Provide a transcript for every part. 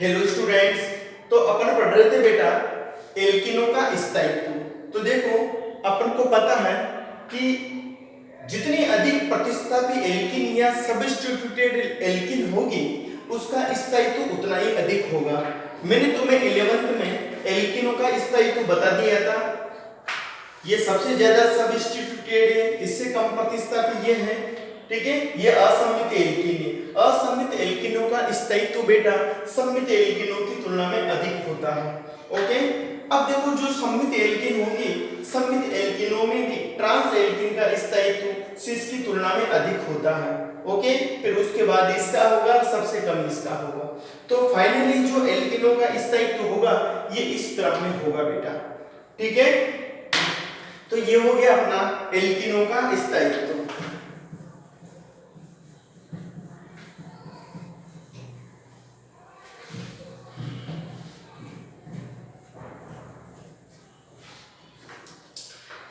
Hello students, तो अपन पढ़ रहे थे बेटा एल्किनों का स्थायित्व। तो देखो अपन को पता है कि जितनी अधिक प्रतिस्थापी एल्किन या सब्स्टिट्यूटेड एल्किन होगी उसका स्थायित्व उतना ही अधिक होगा। मैंने तुम्हें 11th में एल्किनों का स्थायित्व बता दिया था। ये सबसे ज्यादा सब्स्टिट्यूटेड है, इससे कम प्रतिस्थापी ये है, ठीक है। ये असम्मित एल्किन है। असम्मित एल्किनों का स्थायित्व बेटा सम्मित एल्किनों की तुलना में अधिक होता है। ओके, अब देखो जो सम्मित एल्किन होगी, सम्मित एल्किनों में भी ट्रांस एल्किन का स्थायित्व सिस की तुलना में अधिक होता है। ओके, फिर उसके बाद इसका होगा, सबसे कम इसका होगा। तो फाइनली जो एल्किनों का स्थायित्व होगा ये इस क्रम में होगा बेटा, ठीक है। तो ये हो गया अपना एल्किनों का स्थायित्व।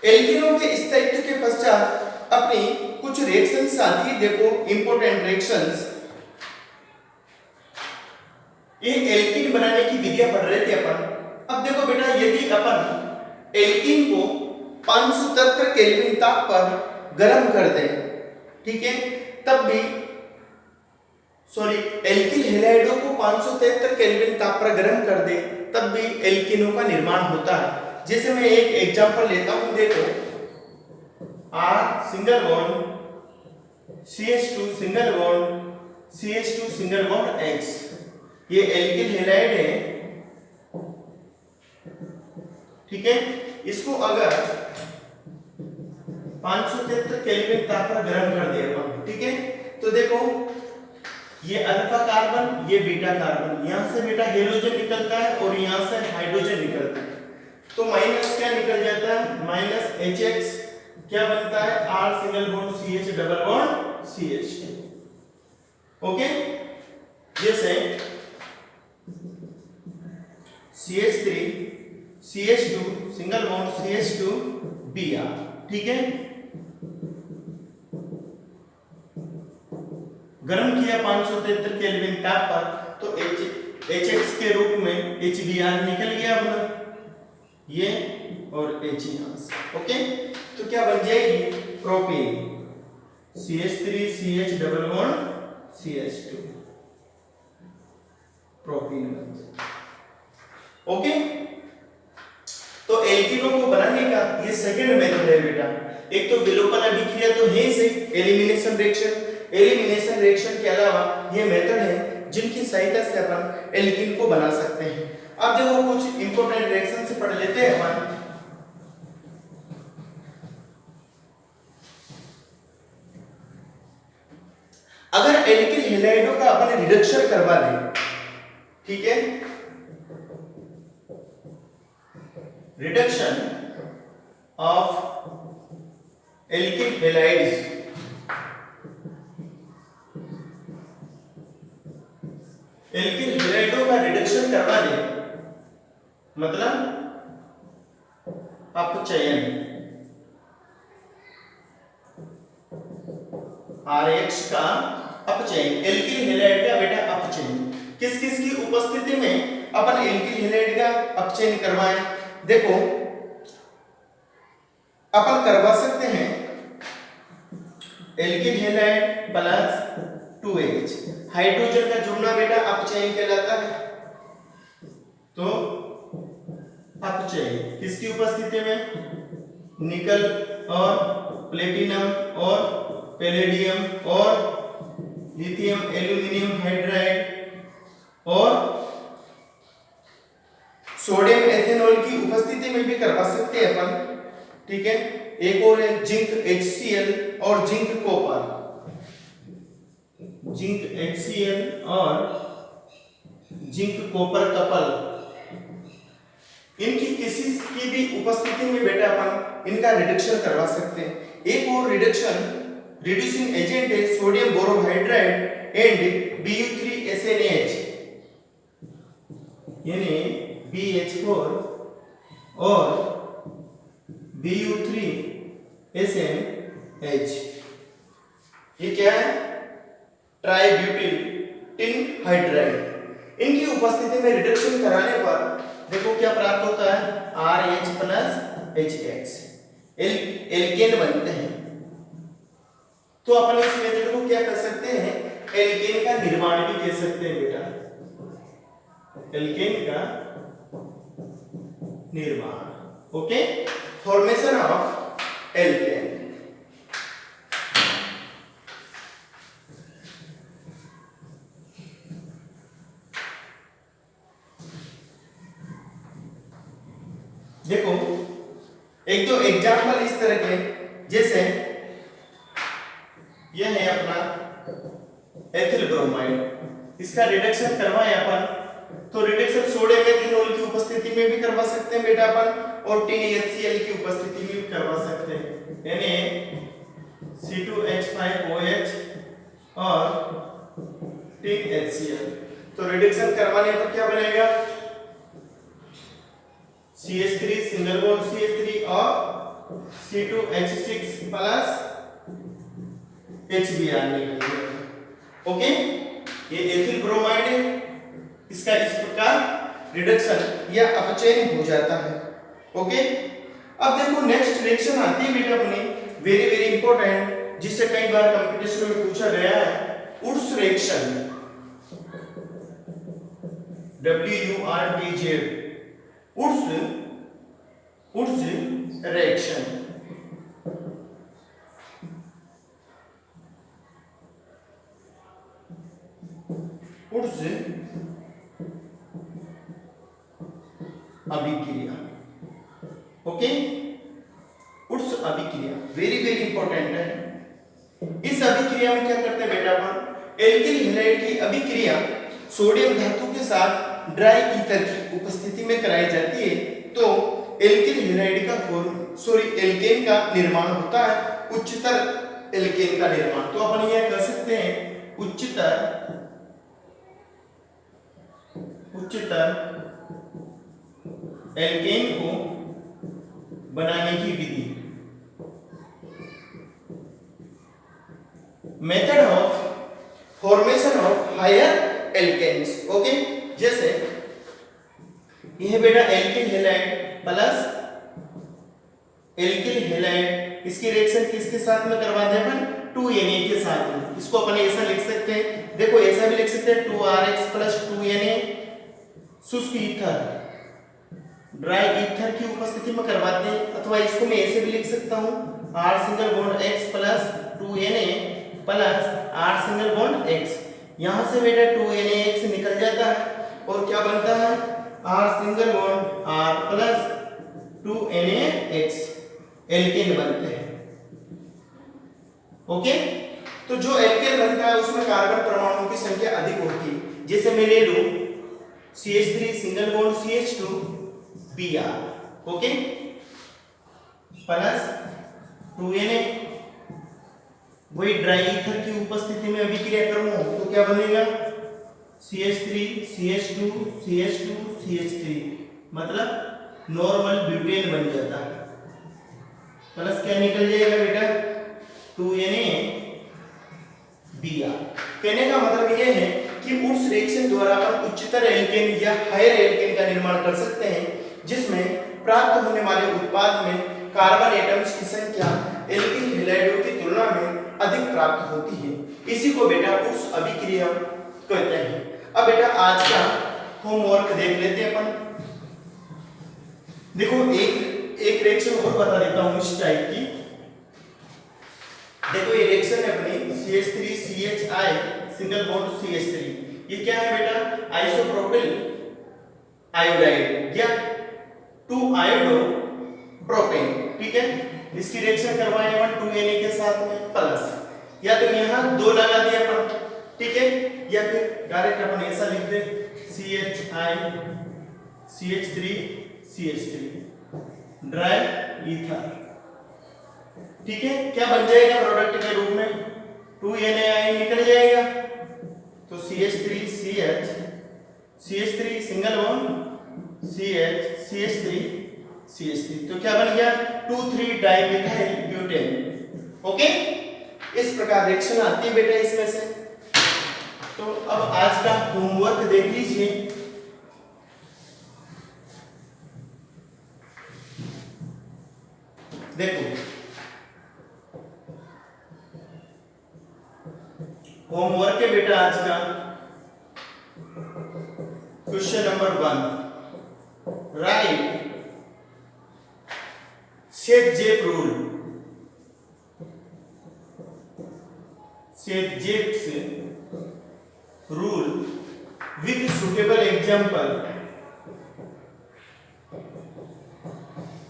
एल्किनों के स्थायित्व के पश्चात अपनी कुछ रिएक्शंस आती है। देखो इंपॉर्टेंट रिएक्शंस, ये एल्किन बनाने की विधियां पढ़ रहे थे अपन। अब देखो बेटा यदि अपन एल्किन को 573 केल्विन ताप पर गर्म कर दें, ठीक है, तब भी एल्किल हैलाइडों को 573 केल्विन ताप पर गर्म कर दे तब भी एल्किनों का निर्माण होता है। जैसे मैं एक एग्जांपल लेता हूं, देखो R single bond CH2 single bond CH2 single bond X, ये एल्किल हैलाइड है, ठीक है। इसको अगर 573 केल्विन ताप पर गर्म कर दिया अपन, ठीक है, तो देखो ये अल्फा कार्बन, ये बीटा कार्बन, यहां से बेटा हेलोजन निकलता है और यहां से हाइड्रोजन निकलता है। तो माइनस क्या निकल जाता है, माइनस HX, क्या बनता है R single bond CH double bond CH2। Okay, जैसे CH3 CH2 single bond CH2 Br, ठीक है। गर्म किया 573 केल्विन ताप पर तो HX के रूप में HBr निकल गया अपना, ये और H यहां से। ओके, तो क्या बन जाएगी propane, CH3 CH double bond CH2, propane बन जाए। ओके, तो एल्किनों को बनाने का ये सेकंड मेथड है बेटा। एक तो विलोपन अभिक्रिया तो है ही, एलिमिनेशन रिएक्शन। एलिमिनेशन रिएक्शन के अलावा ये मेथड है जिनकी सहायता से अपन एल्किन को बना सकते हैं। अब देखो कुछ इंपॉर्टेंट रिएक्शन से पढ़ लेते हैं अपन। अगर एल्किल हैलाइडों का अपन रिडक्शन करवा दें, ठीक है, reduction of alkyl halides, alkyl हैलाइडों का रिडक्शन करवा दे मतलब अपचयन, RH का अपचयन, एल्किल हैलाइड का बेटा अपचयन। किस किस की उपस्थिति में अपन एल्किल हैलाइड का अपचयन करवाएं? देखो अपन करवा सकते हैं alkyl halide plus 2H, hydrogen का जुड़ना बेटा अपचयन कहलाता है। तो अपचयन किसकी उपस्थिति में, निकल और प्लेटिनम और पैलेडियम और लिथियम एल्यूमिनियम हाइड्राइड और सोडियम एथेनॉल की उपस्थिति में भी करवा सकते हैं अपन, ठीक है। एक और है जिंक HCl और जिंक कॉपर, जिंक HCl और जिंक कॉपर कपल, इनकी किसी की भी उपस्थिति में बेटा अपन इनका रिडक्शन करवा सकते हैं। एक और रिडक्शन रिड्यूसिंग एजेंट है सोडियम बोरोहाइड्राइड एंड Bu3SNH, यानी BH4 और Bu3SNH, ये क्या है, ट्राइब्यूटिल टिन हाइड्राइड। इनकी उपस्थिति में रिडक्शन कराने पर देखो क्या प्राप्त होता है, RH प्लस HX एल्केन बनते हैं। तो अपन इस मेथड को क्या कर सकते हैं, एल्केन का निर्माण भी कह सकते हैं बेटा, एल्केन का निर्माण। Okay, formation of alkene. देखो एक दो एग्जाम्पल इस तरह के, जैसे यह है अपना एथिल ब्रोमाइड, इसका रिडक्शन करवाएं अपन तो रिडक्शन सोडियम मेथनॉल की उपस्थिति में भी करवा सकते हैं बेटा अपन, और TnHCl की उपस्थिति में भी करवा सकते हैं, Na(C2H5OH) और TnHCl। तो रिडक्शन करवाने पर क्या बनेगा, CH3 सिंगल बॉन्ड CH3 और C2H6 प्लस HBr निकलेगा। ओके, ये एथिल ब्रोमाइड है, इसका इस प्रकार रिडक्शन या अपचयन हो जाता है। ओके, अब देखो नेक्स्ट रिएक्शन आती है बेटा अपनी, वेरी वेरी इंपॉर्टेंट, जिससे कई बार कंपटीशन में पूछा गया है, उड्स रिएक्शन, WURTZ, उड्स रिएक्शन। उड्स अभिक्रिया। ओके, उड्स अभिक्रिया वेरी वेरी इंपॉर्टेंट है। इस अभिक्रिया में क्या करते हैं बेटा अपन, एल्किल हैलाइड की अभिक्रिया सोडियम धातु के साथ ड्राई ईथर की उपस्थिति में कराई जाती है, तो एल्किल हैलाइड का एल्केन का निर्माण होता है, उच्चतर एल्केन का निर्माण। तो अपन यह कर सकते हैं उच्चतर एल्केन को बनाने की विधि, method of formation of higher alkanes. Okay, जैसे यह बेटा alkyl halide plus alkyl halide, इसकी रिएक्शन किसके साथ में करवाते हैं अपन, 2Na के साथ में। इसको अपन ऐसा लिख सकते हैं, देखो ऐसा भी लिख सकते हैं 2RH प्लस 2Na, शुष्क ईथर ड्राई ईथर की उपस्थिति में करवाते हैं, अथवा इसको मैं ऐसे भी लिख सकता हूं R single bond X plus 2Na plus R single bond X। यहां से बेटा 2NaX निकल जाता है और क्या बनता है, R single bond R plus 2NaX alkane बनते हैं। ओके, तो जो एल्केन बनता है उसमें कार्बन परमाणुओं की संख्या अधिक होती है, जैसे मैं ले लूं CH3 single bond CH2 Br, okay, plus 2Na, वही ड्राई ईथर की उपस्थिति में अभिक्रिया करूंगा तो क्या बनेगा, CH3 CH2 CH2 CH3, मतलब नॉर्मल ब्यूटेन बन जाता है, प्लस क्या निकल जाएगा बेटा 2Na Br। कहने का मतलब यह है कि उस रिएक्शन द्वारा अपन उच्चतर एल्केन या हायर एल्केन का निर्माण कर सकते हैं, जिसमें प्राप्त होने वाले उत्पाद में कार्बन एटम्स की संख्या एल्किल हैलाइडों की तुलना में अधिक प्राप्त होती है। इसी को बेटा उस अभिक्रिया कहते हैं। अब बेटा आज का होमवर्क देख लेते हैं अपन। देखो एक रिएक्शन और बता देता हूं इस टाइप की। देखो ये रिएक्शन है अपनी CH3CHI सिंगल बॉन्ड CH3। ये क्या है बेटा, आइसोप्रोपिल आयोडाइड या 2-आयोडो प्रोपेन, ठीक है। इसकी रिएक्शन करवाएं अपन 2Na के साथ में प्लस, या तो यहाँ 2 लगा दिया अपन, ठीक है, या फिर डायरेक्ट अपन ऐसा लिख दे CHI CH3 CH3 dry ether, ठीक है। क्या बन जाएगा प्रोडक्ट के रूप में, 2NaI निकल जाएगा, तो CH3 CH CH3 single bond CH CH3 CH3, तो क्या बन गया 2,3 डाइमिथाइल ब्यूटेन। ओके, इस प्रकार रिएक्शन आती है बेटा इसमें से। तो अब आज का होमवर्क देख लीजिए। देखो होमवर्क है बेटा आज का question number 1, write Saytzeff rule. Saytzeff's rule with suitable example.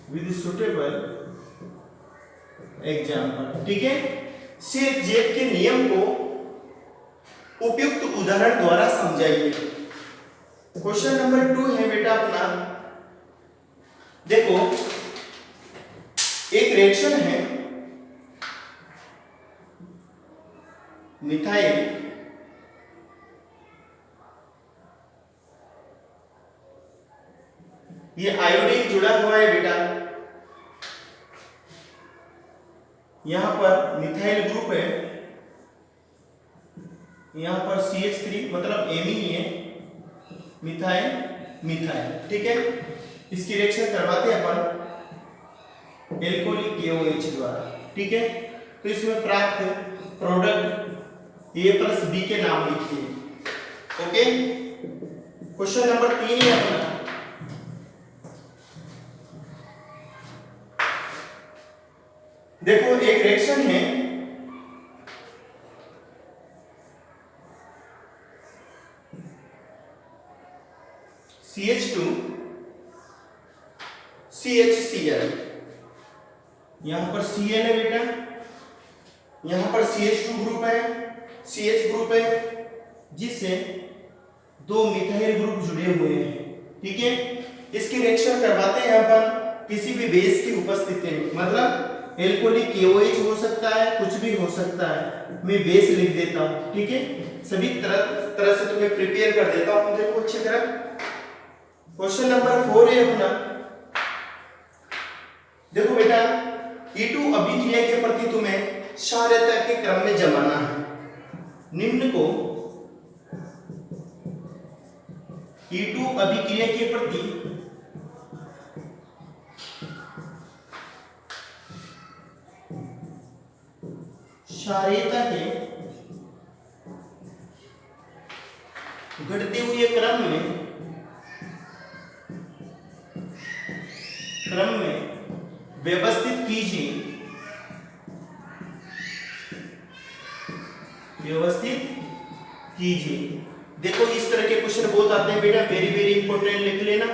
With suitable example, ठीक है। सेट-जेप के नियम को उपयुक्त उदाहरण द्वारा समझाइए। क्वेश्चन नंबर 2 है बेटा अपना, देखो एक रिएक्शन है मिथाइल ये आयोडीन जुड़ा हुआ है बेटा, यहां पर मिथाइल ग्रुप है, यहां पर CH3 मतलब एमी है, मिथाइल मिथाइल, ठीक है। इसकी रिएक्शन करवाते हैं अपन एल्कोहलिक KOH द्वारा, ठीक है। तो इसमें प्राप्त प्रोडक्ट A+B के नाम लिखिए, ओके। क्वेश्चन नंबर 3 है अपना, देखो एक रिएक्शन है CH2 CHCl, यहां पर Cl है बेटा, यहां पर CH2 ग्रुप है, CH ग्रुप है, जिससे 2 मिथाइल ग्रुप जुड़े हुए हैं, ठीक है। इसकी रिएक्शन करवाते हैं अपन किसी भी बेस की उपस्थिति में, मतलब एल्कोहलिक KOH हो सकता है, कुछ भी हो सकता है, मैं बेस लिख देता हूं, ठीक है। सभी तरह से तुम्हें प्रिपेयर कर देता हूं, देखो अच्छी तरह। क्वेश्चन नंबर 4 है अपना, देखो बेटा E2 अभिक्रिया के प्रति तुम्हें क्षारीयता के क्रम में जमाना है। निम्न को E2 अभिक्रिया के प्रति क्षारीयता के घटते हुए क्रम में व्यवस्थित कीजिए, व्यवस्थित कीजिए। देखो इस तरह के क्वेश्चन बहुत आते हैं बेटा, वेरी वेरी इंपॉर्टेंट लिख लेना।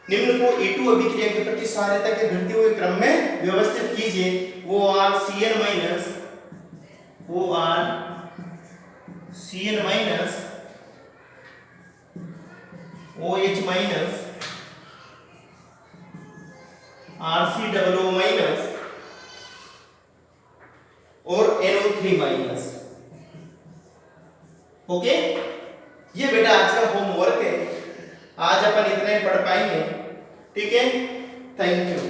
निम्न को E2 अभिक्रिया के प्रति क्षारीयता के घटते हुए क्रम में व्यवस्थित कीजिए। OR CN minus OH minus RCOO minus और NO3 माइनस, ओके। ये बेटा आज का होमवर्क है, आज अपन इतना ही पढ़ पाएंगे, ठीक है। Thank you.